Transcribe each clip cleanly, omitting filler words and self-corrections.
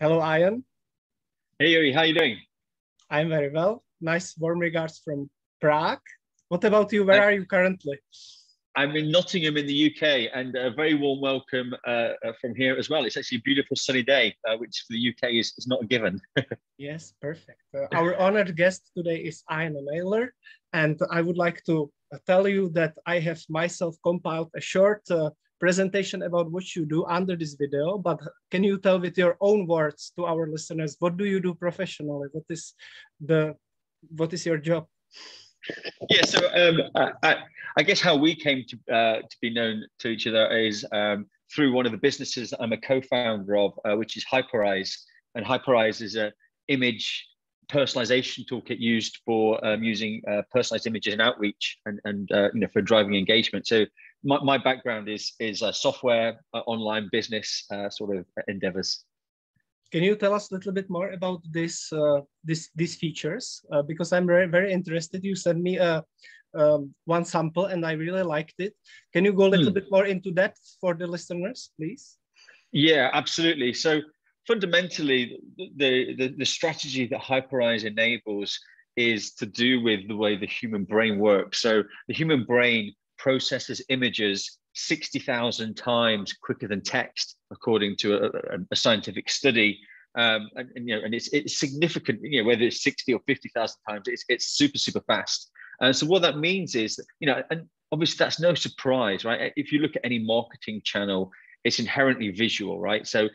Hello, Ian. Hey Yuri, how you doing? I'm very well. Nice warm regards from Prague. What about you? Where are you currently? I'm in Nottingham in the UK, and a very warm welcome from here as well. It's actually a beautiful sunny day, which for the UK is not a given. Yes, perfect. Our honored guest today is Ian Naylor, and I would like to tell you that I have myself compiled a short presentation about what you do under this video, but can you tell with your own words to our listeners, what do you do professionally? What is your job? Yeah, so I guess how we came to be known to each other is through one of the businesses that I'm a co-founder of, which is Hyperise. And Hyperise is an image personalization toolkit used for using personalized images in outreach and for driving engagement. So my background is software, online business sort of endeavors. Can you tell us a little bit more about these features? Because I'm very interested. You sent me one sample and I really liked it. Can you go a little bit more into that for the listeners, please? Yeah, absolutely. So fundamentally, the strategy that Hyperise enables is to do with the way the human brain works. So the human brain processes images 60,000 times quicker than text, according to a scientific study. And it's significant, whether it's 60 or 50,000 times, it's super fast. So what that means is that, and obviously that's no surprise, right? If you look at any marketing channel, it's inherently visual, right? So,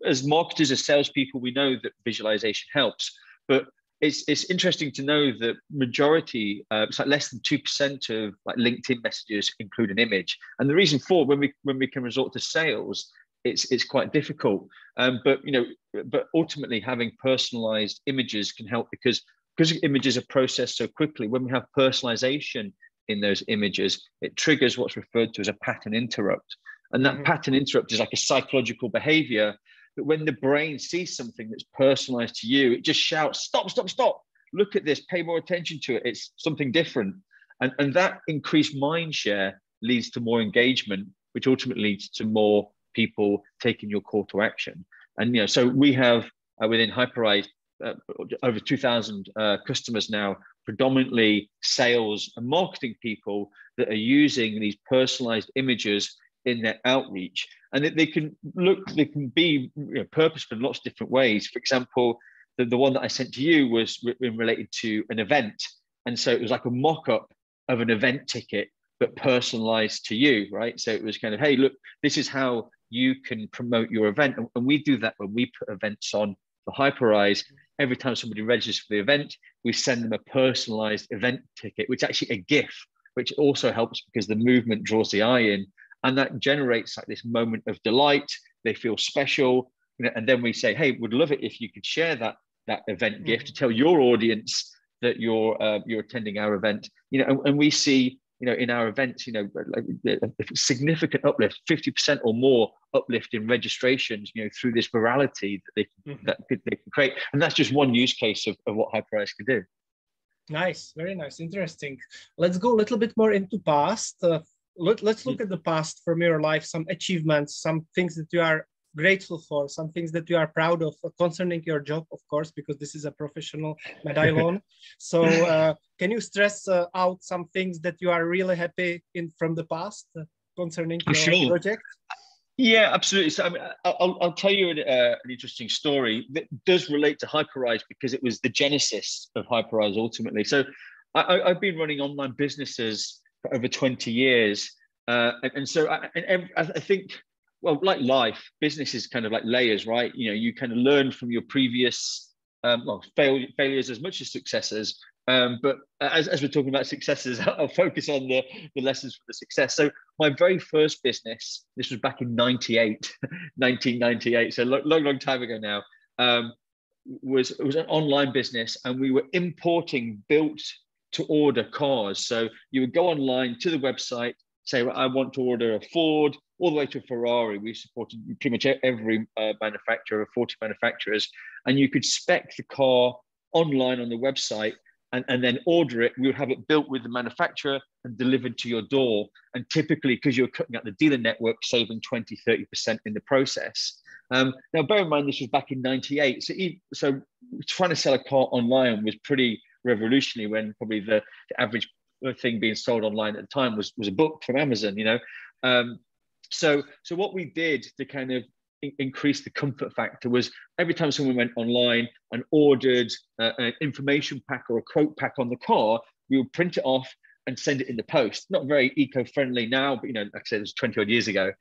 as marketers, as salespeople, we know that visualization helps, but it's interesting to know that majority, it's like less than 2% of like LinkedIn messages include an image. And the reason for when we can resort to sales, it's quite difficult. But ultimately having personalized images can help because images are processed so quickly. When we have personalization in those images, it triggers what's referred to as a pattern interrupt. And that pattern interrupt is like a psychological behavior that when the brain sees something that's personalized to you, it just shouts, stop, look at this, pay more attention to it. It's something different. And that increased mind share leads to more engagement, which ultimately leads to more people taking your call to action. And, so we have within Hyperise over 2,000 customers now, predominantly sales and marketing people that are using these personalized images in their outreach, and they can be purposeful in lots of different ways. For example, the one that I sent to you was related to an event, and so it was like a mock-up of an event ticket but personalized to you, right? So it was kind of, hey, look, this is how you can promote your event, and we do that when we put events on for Hyperise. Every time somebody registers for the event, we send them a personalized event ticket, which is actually a GIF, which also helps because the movement draws the eye in. And that generates like this moment of delight. They feel special, and then we say, "Hey, would love it if you could share that event gift to tell your audience that you're attending our event." And we see, in our events, like a significant uplift, 50% or more uplift in registrations, through this virality that they can create. And that's just one use case of what Hyperise can do. Nice, very nice, interesting. Let's go a little bit more into past. Let's look at the past from your life, some achievements, some things that you are grateful for, some things that you are proud of concerning your job, of course, because this is a professional medallion. So can you stress out some things that you are really happy from the past concerning your project? Yeah, absolutely. So I mean, I'll tell you an interesting story that does relate to Hyperise because it was the genesis of Hyperise ultimately. So I've been running online businesses for over 20 years. And so I think, well, like life, business is kind of like layers, right? You kind of learn from your previous failures as much as successes. But as we're talking about successes, I'll focus on the lessons for the success. So my very first business, this was back in 1998, so long time ago now, was an online business, and we were importing built to order cars. So you would go online to the website, say, well, I want to order a Ford, all the way to a Ferrari. We supported pretty much every manufacturer, 40 manufacturers, and you could spec the car online on the website and then order it. We would have it built with the manufacturer and delivered to your door. And typically, because you're cutting out the dealer network, saving 20, 30% in the process. Now, bear in mind, this was back in '98. So trying to sell a car online was pretty revolutionary, when probably the average thing being sold online at the time was a book from Amazon, So what we did to kind of increase the comfort factor was, every time someone went online and ordered an information pack or a quote pack on the car, we would print it off and send it in the post. Not very eco-friendly now, but like I said, it was 20 odd years ago.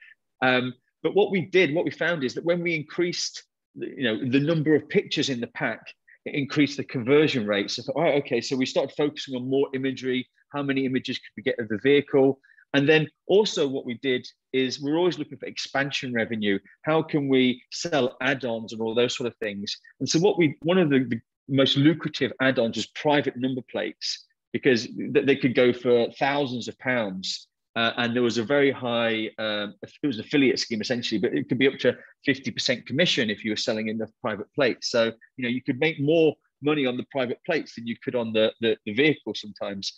But what we found is that when we increased, the number of pictures in the pack, it increased the conversion rate. So, all right, okay, so we started focusing on more imagery. How many images could we get of the vehicle? And then also what we did is, we're always looking for expansion revenue. How can we sell add-ons and all those sort of things? And so one of the most lucrative add-ons was private number plates, because they could go for thousands of pounds. And there was a very high, it was an affiliate scheme essentially, but it could be up to 50% commission if you were selling enough private plates. So, you could make more money on the private plates than you could on the vehicle sometimes.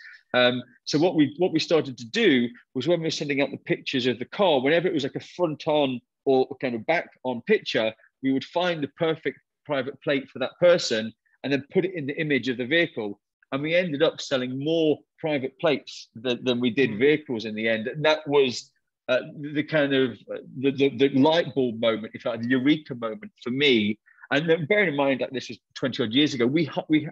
So what we started to do was, when we were sending out the pictures of the car, whenever it was like a front on or kind of back on picture, we would find the perfect private plate for that person and then put it in the image of the vehicle. And we ended up selling more private plates than we did vehicles in the end. And that was the kind of the light bulb moment, if you like, the eureka moment for me. And then, bearing in mind that this was 20 odd years ago, we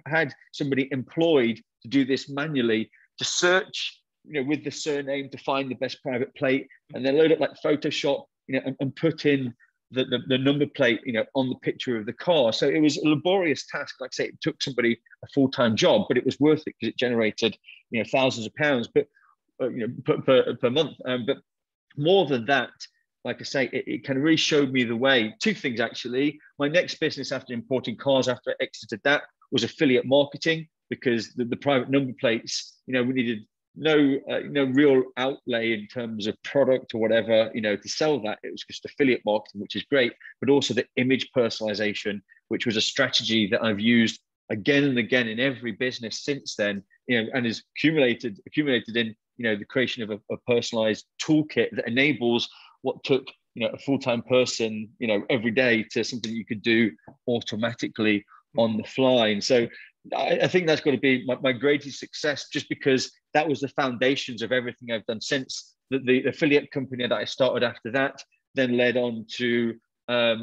had somebody employed to do this manually, to search, with the surname to find the best private plate, and then load up like Photoshop, and put in the number plate, on the picture of the car. So it was a laborious task. Like I say, it took somebody a full-time job, but it was worth it, because it generated, thousands of pounds, but per month. But more than that, like I say, it kind of really showed me the way. Two things, actually. My next business after importing cars, after I exited that, was affiliate marketing, because the private number plates, we needed no real outlay in terms of product or whatever, to sell that. It was just affiliate marketing, which is great, but also the image personalization, which was a strategy that I've used again and again in every business since then, and is accumulated in, the creation of a personalized toolkit that enables what took, a full-time person, every day, to something you could do automatically on the fly. And so I think that's got to be my greatest success, just because that was the foundations of everything I've done since. The affiliate company that I started after that then led on to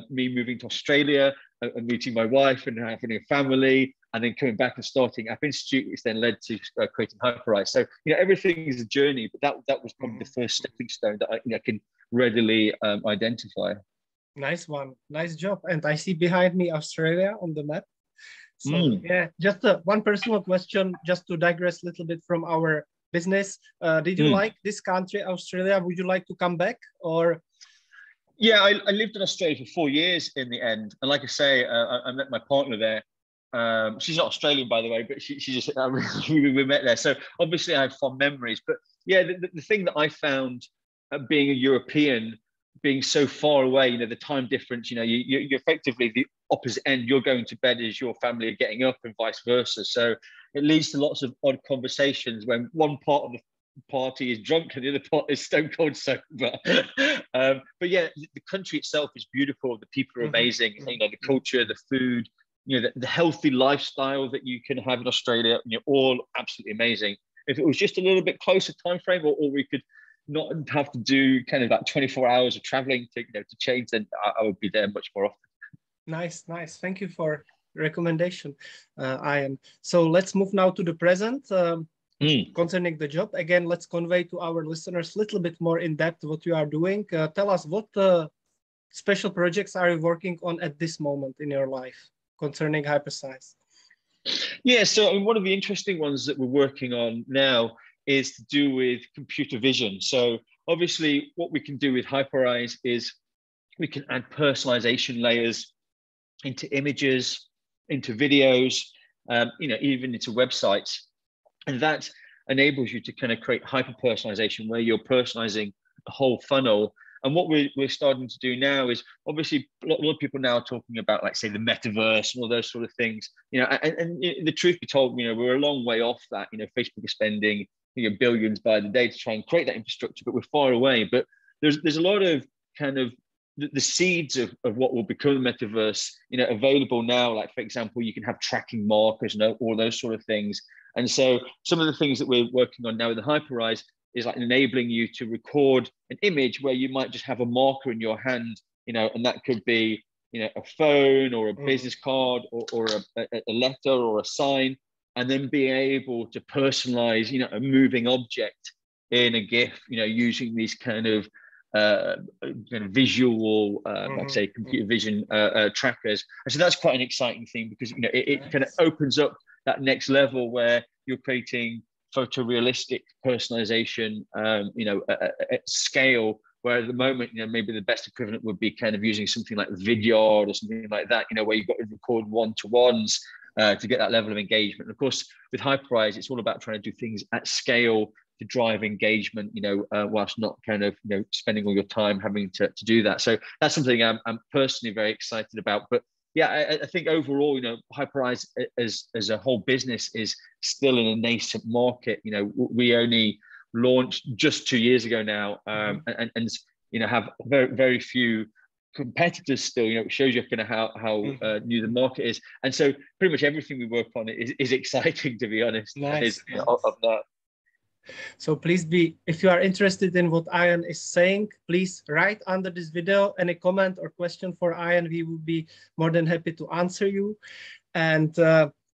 me moving to Australia and meeting my wife and having a family, and then coming back and starting AppInstitute, which then led to creating Hyperise. So, everything is a journey, but that was probably the first stepping stone that I can readily identify. Nice one. Nice job. And I see behind me Australia on the map. So yeah, just one personal question, just to digress a little bit from our business. Did you like this country, Australia? Would you like to come back, or? Yeah, I lived in Australia for 4 years in the end. And like I say, I met my partner there. She's not Australian, by the way, but she just, we met there. So obviously I have fond memories. But yeah, the thing that I found being a European, being so far away, the time difference, you're effectively the opposite end. You're going to bed as your family are getting up, and vice versa. So it leads to lots of odd conversations when one part of the party is drunk and the other part is stone cold sober. But yeah, the country itself is beautiful. The people are amazing. The culture, the food, the healthy lifestyle that you can have in Australia, all absolutely amazing. If it was just a little bit closer time frame, or we could not have to do kind of like 24 hours of traveling to change, then I would be there much more often. Nice. Thank you for recommendation, Ian. So let's move now to the present. Concerning the job, again, let's convey to our listeners a little bit more in depth what you are doing. Tell us, what special projects are you working on at this moment in your life concerning Hyperscience? Yeah, so one of the interesting ones that we're working on now is to do with computer vision. So obviously what we can do with Hyperise is we can add personalization layers into images, into videos, even into websites. And that enables you to kind of create hyper-personalization, where you're personalizing the whole funnel. And what we're starting to do now is, obviously, a lot of people now are talking about, like, say, the metaverse and all those sort of things. And the truth be told, we're a long way off that. Facebook is spending billions by the day to try and create that infrastructure, but we're far away. But there's a lot of kind of the seeds of what will become the metaverse, available now. Like, for example, you can have tracking markers and all those sort of things. And so some of the things that we're working on now with the Hyperise is like enabling you to record an image where you might just have a marker in your hand, and that could be, a phone or a business card or a letter or a sign, and then being able to personalize, a moving object in a GIF, using these kind of visual, like say, computer vision trackers. And so that's quite an exciting thing, because it kind of opens up that next level where you're creating photorealistic personalization, at scale. Where at the moment, maybe the best equivalent would be kind of using something like Vidyard or something like that, where you've got to record one-to-ones to get that level of engagement. And of course, with Hyperise, it's all about trying to do things at scale to drive engagement, whilst not kind of, spending all your time having to do that. So that's something I'm personally very excited about. But yeah, I think overall, Hyperise as a whole business is still in a nascent market. We only launched just 2 years ago now, and have very, very few competitors still. It shows you kind of how new the market is. And so pretty much everything we work on is exciting, to be honest. Nice. Of that. So please if you are interested in what Ian is saying, please write under this video any comment or question for Ian. We will be more than happy to answer you. And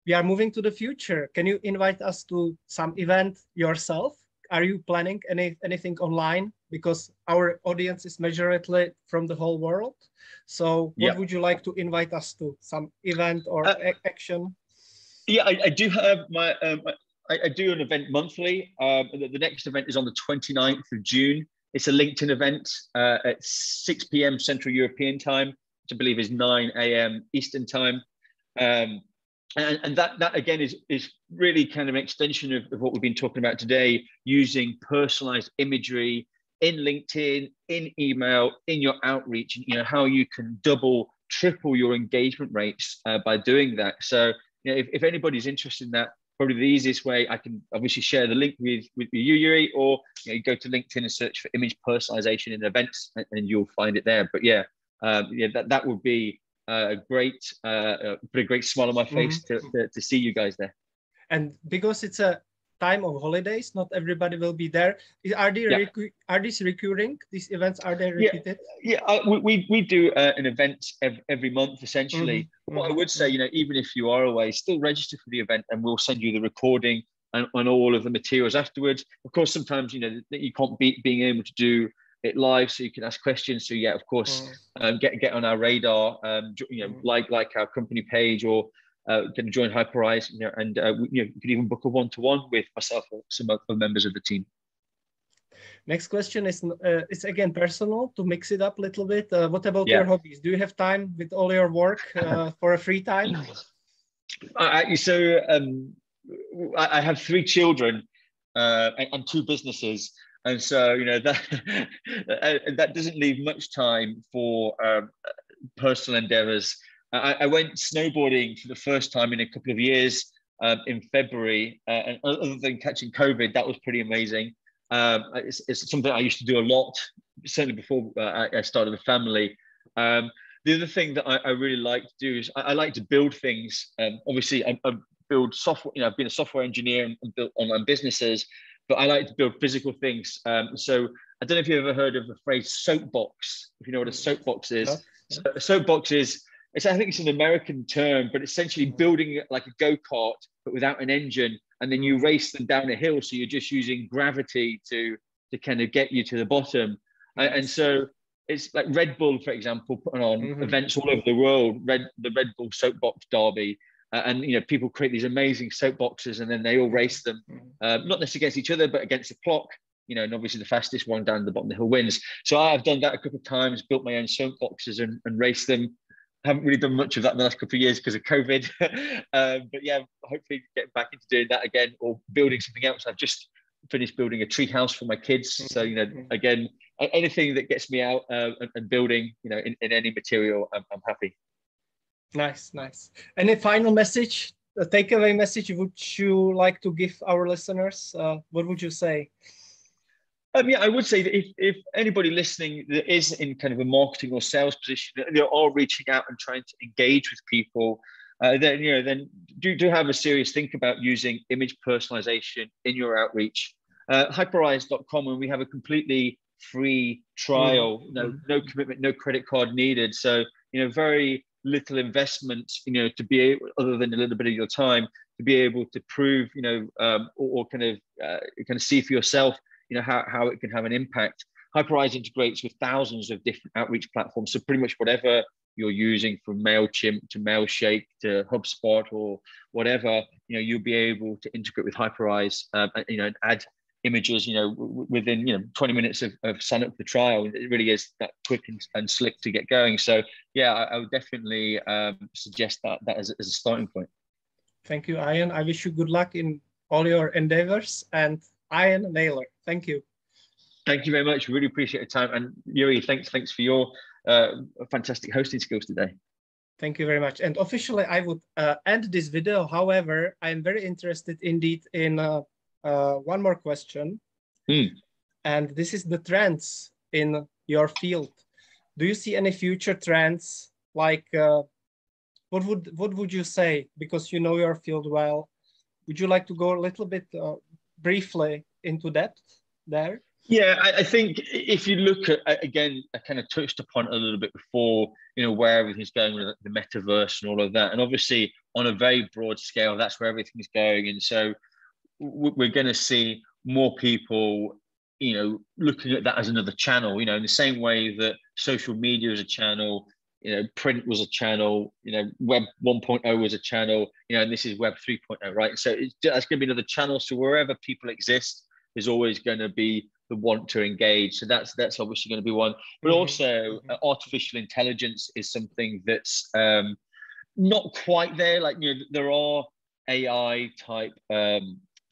we are moving to the future. Can you invite us to some event yourself? Are you planning anything online? Because our audience is majority from the whole world. So what would you like to invite us to? Some event or action? Yeah, I do have my... I do an event monthly. The next event is on the 29th of June. It's a LinkedIn event at 6 p.m. Central European time, which I believe is 9 a.m. Eastern time. And that again is really kind of an extension of what we've been talking about today, using personalized imagery in LinkedIn, in email, in your outreach, and how you can double, triple your engagement rates by doing that. So if anybody's interested in that, probably the easiest way, I can obviously share the link with you, Yuri, or you go to LinkedIn and search for image personalization in events, and you'll find it there. But that would be great. Put a great smile on my face to see you guys there. And because it's a time of holidays, not everybody will be there. Are these recurring? These events, are they repeated? We do an event every month, essentially. What I would say, even if you are away, still register for the event, and we'll send you the recording and all of the materials afterwards. Of course, sometimes you can't beat being able to do it live, so you can ask questions. So of course, get on our radar. Like our company page, or can join Hyperise, and you could even book a one-to-one with myself or some other members of the team. Next question is it's again personal, to mix it up a little bit. What about your hobbies? Do you have time with all your work for a free time? I have 3 children and 2 businesses, and so that doesn't leave much time for personal endeavors. I went snowboarding for the first time in a couple of years in February, and other than catching COVID, that was pretty amazing. It's something I used to do a lot, certainly before I started a family. The other thing that I really like to do is I like to build things. Obviously, I build software. I've been a software engineer and built online businesses, but I like to build physical things. So I don't know if you've ever heard of the phrase soapbox. If you know what a soapbox is, so a soapbox is. I think it's an American term, but essentially building like a go-kart, but without an engine, and then you race them down a hill. So you're just using gravity to kind of get you to the bottom. And so it's like Red Bull, for example, putting on events all over the world, the Red Bull Soapbox Derby. And people create these amazing soapboxes, and then they all race them, not necessarily against each other, but against the clock. And obviously the fastest one down the bottom of the hill wins. So I've done that a couple of times, built my own soapboxes and raced them. Haven't really done much of that in the last couple of years because of COVID. But yeah, hopefully get back into doing that again, or building something else. I've just finished building a tree house for my kids. So, again, anything that gets me out and building, in any material, I'm happy. Nice. Any final message, a takeaway message would you like to give our listeners? What would you say? Yeah, I would say that if anybody listening that is in kind of a marketing or sales position, they are reaching out and trying to engage with people, then do have a serious think about using image personalization in your outreach. Hyperise.com, and we have a completely free trial, no commitment, no credit card needed. So very little investment, to be able, other than a little bit of your time, to be able to prove, or kind of see for yourself, how it can have an impact. Hyperise integrates with thousands of different outreach platforms. So pretty much whatever you're using, from MailChimp to Mailshake to HubSpot or whatever, you'll be able to integrate with Hyperise, and add images, within 20 minutes of sign up for the trial. It really is that quick and slick to get going. So yeah, I would definitely suggest that as a starting point. Thank you, Ian. I wish you good luck in all your endeavors. And Ian, Naylor, thank you. Thank you very much. Really appreciate your time. And Yuri, thanks for your fantastic hosting skills today. Thank you very much. And officially, I would end this video. However, I am very interested indeed in one more question. And this is the trends in your field. Do you see any future trends? Like, what would you say? Because you know your field well. Would you like to go a little bit briefly into depth there? Yeah, I think if you look at, again, I kind of touched upon it a little bit before, where everything's going with the metaverse and all of that. And obviously on a very broad scale, that's where everything's going. And so we're going to see more people, looking at that as another channel, in the same way that social media is a channel, print was a channel, web 1.0 was a channel, and this is web 3.0, right? So that's going to be another channel. So wherever people exist, there's always going to be the want to engage. So that's obviously going to be one. But also artificial intelligence is something that's not quite there. Like, there are AI type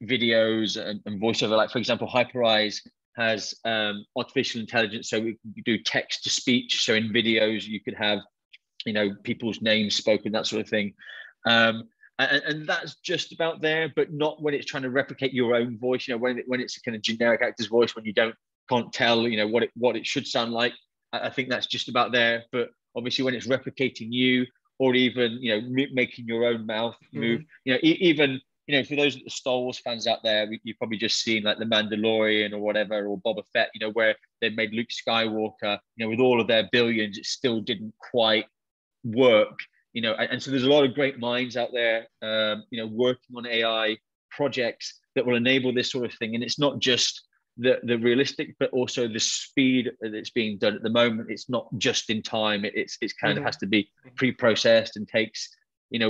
videos and voiceover. Like, for example, Hyperise has artificial intelligence, so we can do text to speech. So in videos, you could have, people's names spoken, that sort of thing. And that's just about there, but not when it's trying to replicate your own voice. When it's a kind of generic actor's voice, when you can't tell, what it should sound like. I think that's just about there. But obviously, when it's replicating you, or even making your own mouth move, even. For those Star Wars fans out there, you've probably just seen like The Mandalorian or whatever, or Boba Fett, where they made Luke Skywalker, with all of their billions, it still didn't quite work, and so there's a lot of great minds out there, working on AI projects that will enable this sort of thing. And it's not just the realistic, but also the speed that it's being done at the moment. It's not just in time. It's kind of has to be pre-processed and takes,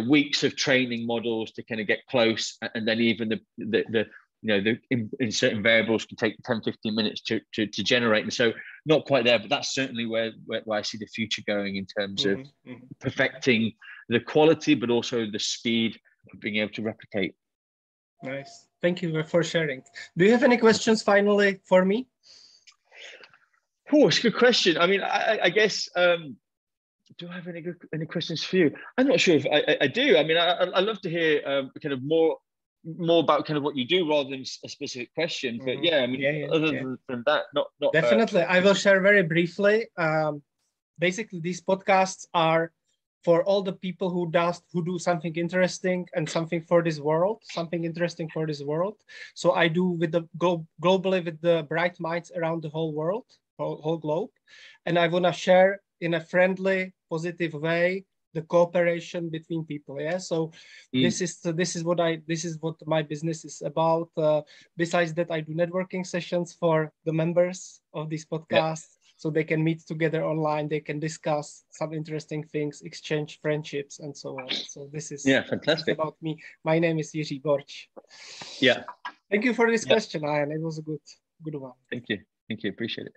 weeks of training models to kind of get close, and then even the in certain variables can take 10-15 minutes to generate. And so not quite there, but that's certainly where I see the future going, in terms of perfecting the quality, but also the speed of being able to replicate. Nice. Thank you for sharing. Do you have any questions finally for me? Oh, it's a good question. I mean, I guess, do I have any questions for you? I'm not sure if I do. I mean, I love to hear kind of more about kind of what you do, rather than a specific question. But yeah, I mean, other than that, not definitely. I will share very briefly. Basically, these podcasts are for all the people who do something interesting and something for this world, something interesting for this world. So I do with the globally with the bright minds around the whole world, whole globe, and I want to share in a friendly, positive way the cooperation between people. Yeah. So this is what my business is about. Besides that, I do networking sessions for the members of this podcast, so they can meet together online. They can discuss some interesting things, exchange friendships, and so on. So this is fantastic. About me. My name is Jiří Borč. Yeah. Thank you for this question, Ian. It was a good one. Thank you. Appreciate it.